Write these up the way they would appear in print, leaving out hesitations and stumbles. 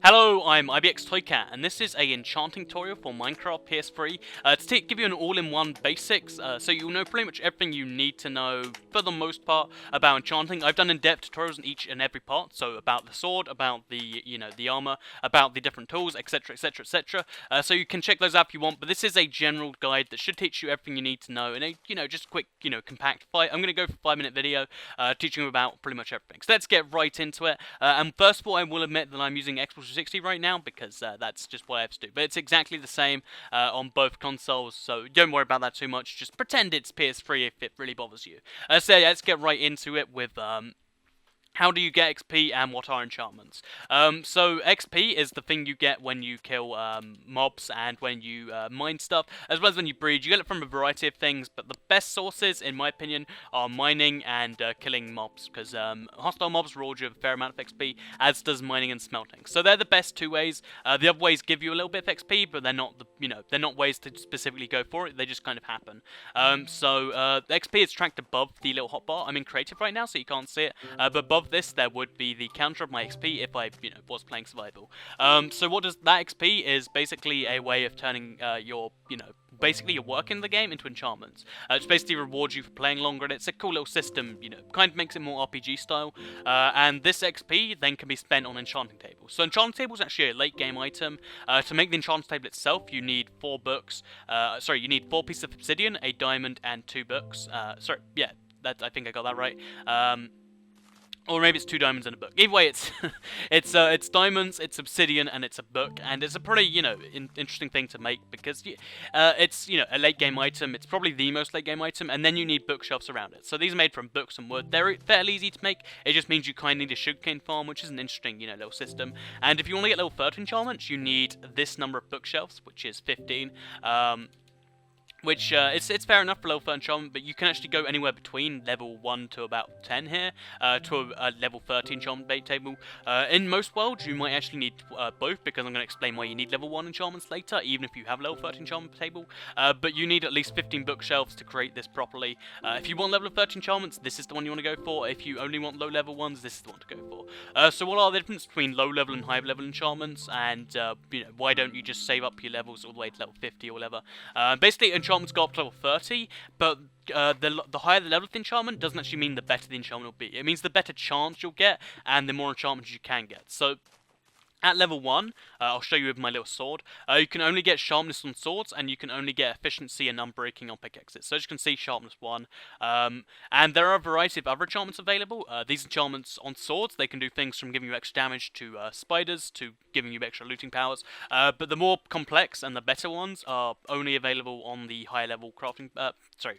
Hello, I'm IBX Toycat, and this is a enchanting tutorial for Minecraft PS3 to give you an all-in-one basics, so you'll know pretty much everything you need to know, for the most part, about enchanting. I've done in-depth tutorials in each and every part, so about the sword, about the, the armor, about the different tools, etc, etc, etc, so you can check those out if you want, but this is a general guide that should teach you everything you need to know, in a, just quick, compact fight. I'm going to go for a 5-minute video, teaching you about pretty much everything. So let's get right into it, and first of all, I will admit that I'm using Xbox 360 right now because that's just what I have to do. But it's exactly the same on both consoles, so don't worry about that too much. Just pretend it's PS3 if it really bothers you. So yeah, let's get right into it with how do you get XP and what are enchantments? So XP is the thing you get when you kill mobs and when you mine stuff, as well as when you breed. You get it from a variety of things, but the best sources, in my opinion, are mining and killing mobs, because hostile mobs reward you a fair amount of XP, as does mining and smelting. So they're the best two ways. The other ways give you a little bit of XP, but they're not they're not ways to specifically go for it. They just kind of happen. The XP is tracked above the little hotbar. I'm in creative right now, so you can't see it, but above this there would be the counter of my XP if I was playing survival. So what does that XP is basically a way of turning your basically your work in the game into enchantments. Which basically rewards you for playing longer, and it's a cool little system, kind of makes it more RPG style, and this XP then can be spent on enchanting tables. So enchanting table is actually a late game item. To make the enchanting table itself, you need 4 books, you need 4 pieces of obsidian, a diamond, and 2 books. I think I got that right. Or maybe it's 2 diamonds and a book. Either way, it's it's diamonds, it's obsidian, and it's a book, and it's a pretty interesting thing to make because it's a late game item. It's probably the most late game item, and then you need bookshelves around it. So these are made from books and wood. They're fairly easy to make. It just means you kind of need a sugarcane farm, which is an interesting little system. And if you want to get level 30 enchantments, you need this number of bookshelves, which is 15. It's fair enough for level 30 enchantment, but you can actually go anywhere between level 1 to about 10 here, to a level 30 enchantment bait table. In most worlds, you might actually need both, because I'm going to explain why you need level 1 enchantments later, even if you have level 30 enchantment table. But you need at least 15 bookshelves to create this properly. If you want level 30 enchantments, this is the one you want to go for. If you only want low level ones, this is the one to go for. So what are the difference between low level and high level enchantments, and why don't you just save up your levels all the way to level 50 or whatever? Basically, enchantments go up to level 30, but the higher the level of the enchantment doesn't actually mean the better the enchantment will be. It means the better chance you'll get, and the more enchantments you can get. So at level 1, I'll show you with my little sword, you can only get sharpness on swords, and you can only get efficiency and unbreaking on pickaxes. So as you can see, sharpness 1. And there are a variety of other enchantments available. These enchantments on swords, they can do things from giving you extra damage to spiders, to giving you extra looting powers. But the more complex and the better ones are only available on the higher level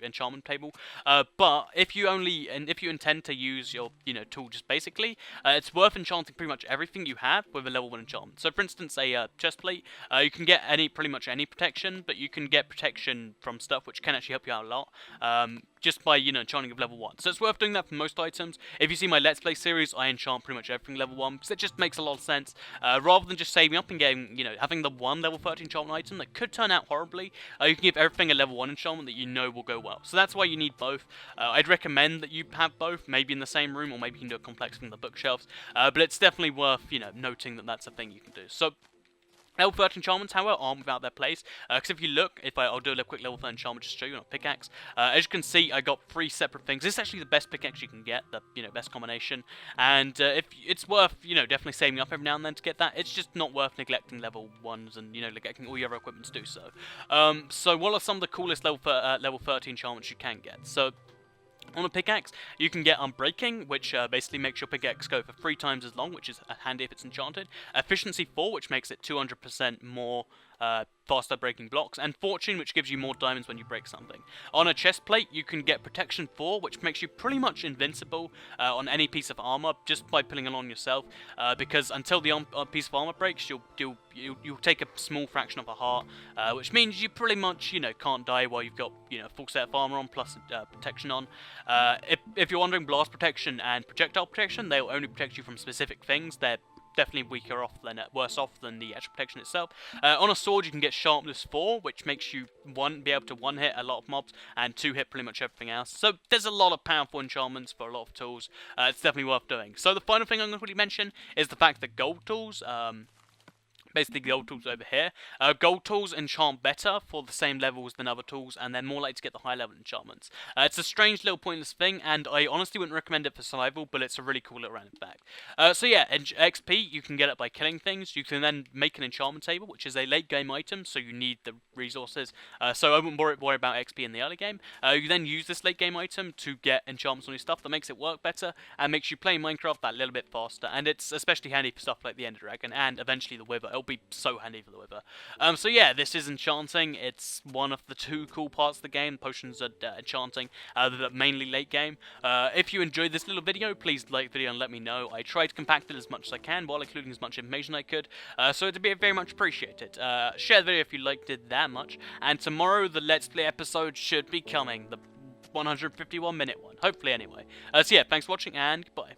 enchantment table. But if you intend to use your tool just basically, it's worth enchanting pretty much everything you have with a level 1 enchantment. So for instance, a chest plate, you can get pretty much any protection, but you can get protection from stuff which can actually help you out a lot, just by enchanting of level 1. So it's worth doing that for most items. If you see my Let's Play series, I enchant pretty much everything level 1, because it just makes a lot of sense. Rather than just saving up and getting, having the one level 30 enchantment item that could turn out horribly, you can give everything a level 1 enchantment that will go well. So that's why you need both. I'd recommend that you have both, maybe in the same room, or maybe you can do a complex from the bookshelves. But it's definitely worth, noting that that's a thing you can do. So level 30 enchantments, however, aren't without their place, because if you look, I'll do a quick level 30 enchantment just to show you on a pickaxe. As you can see, I got 3 separate things. This is actually the best pickaxe you can get, the best combination, and if it's worth definitely saving up every now and then to get that. It's just not worth neglecting level 1s and neglecting all your other equipment to do so. So what are some of the coolest level 30 enchantments you can get? So on a pickaxe, you can get Unbreaking, which basically makes your pickaxe go for 3 times as long, which is handy if it's enchanted. Efficiency 4, which makes it 200% more faster breaking blocks, and Fortune, which gives you more diamonds when you break something. On a chest plate, you can get Protection 4, which makes you pretty much invincible on any piece of armor just by putting it on yourself, because until the piece of armor breaks, you'll take a small fraction of a heart, which means you pretty much can't die while you've got a full set of armor on plus protection on. If you're wondering, blast protection and projectile protection, they'll only protect you from specific things. They're definitely worse off than the actual protection itself. On a sword, you can get sharpness 4, which makes you be able to 1-hit a lot of mobs, and 2-hit pretty much everything else. So there's a lot of powerful enchantments for a lot of tools. It's definitely worth doing. So the final thing I'm going to quickly mention is the fact that gold tools, basically gold tools over here. Gold tools enchant better for the same levels than other tools, and they're more likely to get the high level enchantments. It's a strange little pointless thing, and I honestly wouldn't recommend it for survival, but it's a really cool little random fact. So yeah, XP, you can get it by killing things. You can then make an enchantment table, which is a late game item, so you need the resources. So I wouldn't worry about XP in the early game. You then use this late game item to get enchantments on your stuff that makes it work better, and makes you play Minecraft that little bit faster, and it's especially handy for stuff like the Ender Dragon, and eventually the Wither. It'll be so handy for the Wither. So yeah, this is enchanting. It's one of the 2 cool parts of the game. Potions are enchanting, mainly late game. If you enjoyed this little video, please like the video and let me know. I tried to compact it as much as I can while including as much information I could, so it'd be very much appreciated. Share the video if you liked it that much, and tomorrow the Let's Play episode should be coming, the 151-minute one, hopefully anyway. So yeah, thanks for watching and goodbye.